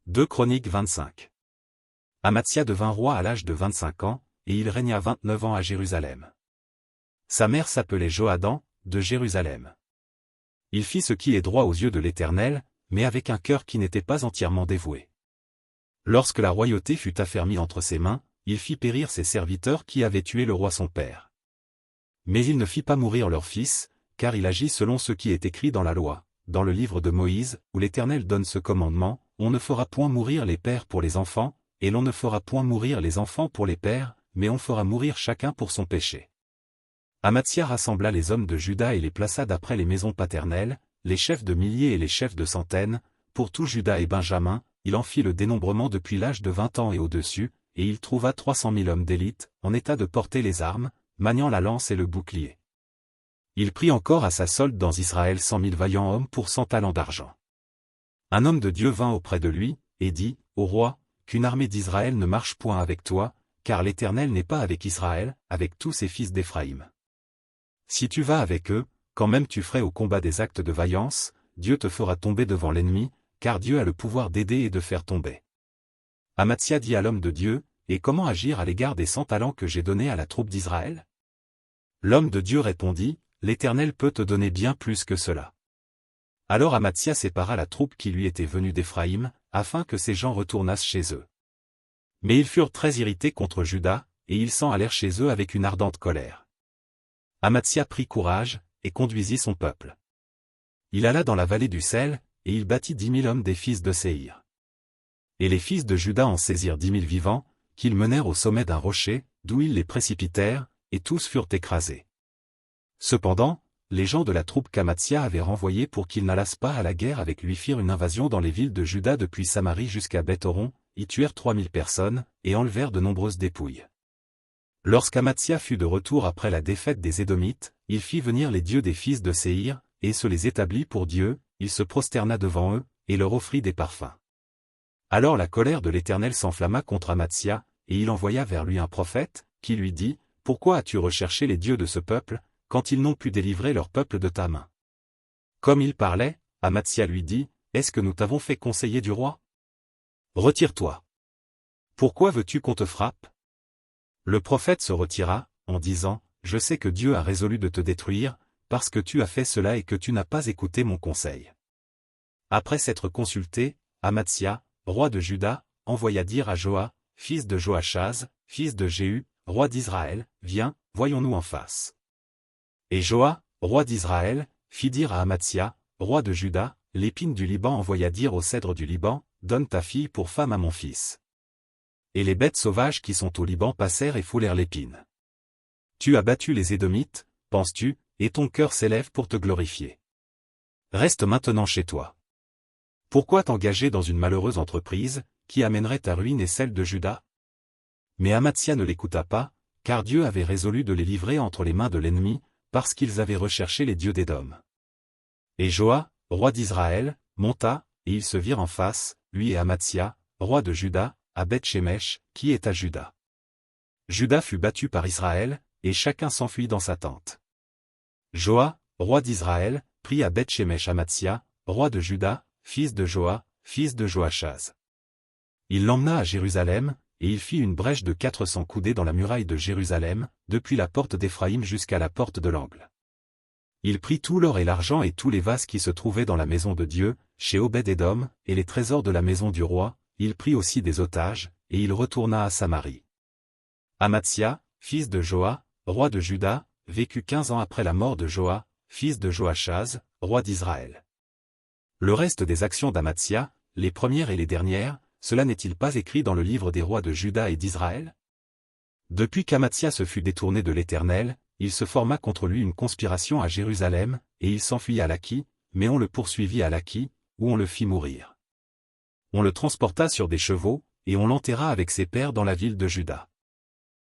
2 Chroniques 25. Amatsia devint roi à l'âge de 25 ans, et il régna 29 ans à Jérusalem. Sa mère s'appelait Johadan, de Jérusalem. Il fit ce qui est droit aux yeux de l'Éternel, mais avec un cœur qui n'était pas entièrement dévoué. Lorsque la royauté fut affermie entre ses mains, il fit périr ses serviteurs qui avaient tué le roi son père. Mais il ne fit pas mourir leur fils, car il agit selon ce qui est écrit dans la loi, dans le livre de Moïse, où l'Éternel donne ce commandement, on ne fera point mourir les pères pour les enfants, et l'on ne fera point mourir les enfants pour les pères, mais on fera mourir chacun pour son péché. Amatsia rassembla les hommes de Juda et les plaça d'après les maisons paternelles, les chefs de milliers et les chefs de centaines, pour tout Juda et Benjamin, il en fit le dénombrement depuis l'âge de 20 ans et au-dessus, et il trouva 300 000 hommes d'élite, en état de porter les armes, maniant la lance et le bouclier. Il prit encore à sa solde dans Israël 100 000 vaillants hommes pour 100 talents d'argent. Un homme de Dieu vint auprès de lui, et dit, Ô roi, qu'une armée d'Israël ne marche point avec toi, car l'Éternel n'est pas avec Israël, avec tous ses fils d'Éphraïm. Si tu vas avec eux, quand même tu ferais au combat des actes de vaillance, Dieu te fera tomber devant l'ennemi, car Dieu a le pouvoir d'aider et de faire tomber. Amatsia dit à l'homme de Dieu, Et comment agir à l'égard des 100 talents que j'ai donnés à la troupe d'Israël? L'homme de Dieu répondit, L'Éternel peut te donner bien plus que cela. Alors Amatsia sépara la troupe qui lui était venue d'Éphraïm, afin que ces gens retournassent chez eux. Mais ils furent très irrités contre Juda, et ils s'en allèrent chez eux avec une ardente colère. Amatsia prit courage, et conduisit son peuple. Il alla dans la vallée du sel, et il battit 10 000 hommes des fils de Séhir. Et les fils de Juda en saisirent 10 000 vivants, qu'ils menèrent au sommet d'un rocher, d'où ils les précipitèrent, et tous furent écrasés. Cependant, les gens de la troupe qu'Amatsia avait renvoyés pour qu'ils n'allassent pas à la guerre avec lui firent une invasion dans les villes de Juda depuis Samarie jusqu'à Beth-Horon, y tuèrent 3000 personnes, et enlevèrent de nombreuses dépouilles. Lorsqu'Amatsia fut de retour après la défaite des Édomites, il fit venir les dieux des fils de Séhir, et se les établit pour Dieu, il se prosterna devant eux, et leur offrit des parfums. Alors la colère de l'Éternel s'enflamma contre Amatsia, et il envoya vers lui un prophète, qui lui dit, Pourquoi as-tu recherché les dieux de ce peuple, quand ils n'ont pu délivrer leur peuple de ta main? Comme il parlait, Amatsia lui dit, Est-ce que nous t'avons fait conseiller du roi? Retire-toi. Pourquoi veux-tu qu'on te frappe? Le prophète se retira, en disant, Je sais que Dieu a résolu de te détruire, parce que tu as fait cela et que tu n'as pas écouté mon conseil. Après s'être consulté, Amatsia, roi de Juda, envoya dire à Joa, fils de Joachaz, fils de Jéhu, roi d'Israël, Viens, voyons-nous en face. Et Joa, roi d'Israël, fit dire à Amatsia, roi de Juda, l'épine du Liban envoya dire au cèdre du Liban, Donne ta fille pour femme à mon fils. Et les bêtes sauvages qui sont au Liban passèrent et foulèrent l'épine. Tu as battu les Édomites, penses-tu, et ton cœur s'élève pour te glorifier. Reste maintenant chez toi. Pourquoi t'engager dans une malheureuse entreprise, qui amènerait ta ruine et celle de Juda? Mais Amatsia ne l'écouta pas, car Dieu avait résolu de les livrer entre les mains de l'ennemi, parce qu'ils avaient recherché les dieux d'Édom. Et Joa, roi d'Israël, monta, et ils se virent en face, lui et Amatsia, roi de Juda, à Beth-Shemesh, qui est à Juda. Juda fut battu par Israël, et chacun s'enfuit dans sa tente. Joa, roi d'Israël, prit à Beth-Shemesh Amatsia, roi de Juda, fils de Joa, fils de Joachaz. Il l'emmena à Jérusalem, et il fit une brèche de 400 coudées dans la muraille de Jérusalem, depuis la porte d'Éphraïm jusqu'à la porte de l'angle. Il prit tout l'or et l'argent et tous les vases qui se trouvaient dans la maison de Dieu, chez Obed-Édom, et les trésors de la maison du roi, il prit aussi des otages, et il retourna à Samarie. Amatsia, fils de Joa, roi de Juda, vécut 15 ans après la mort de Joa, fils de Joachaz, roi d'Israël. Le reste des actions d'Amatsia, les premières et les dernières, cela n'est-il pas écrit dans le livre des rois de Juda et d'Israël? Depuis qu'Amatsia se fut détourné de l'Éternel, il se forma contre lui une conspiration à Jérusalem, et il s'enfuit à Laki, mais on le poursuivit à Laki, où on le fit mourir. On le transporta sur des chevaux, et on l'enterra avec ses pères dans la ville de Juda.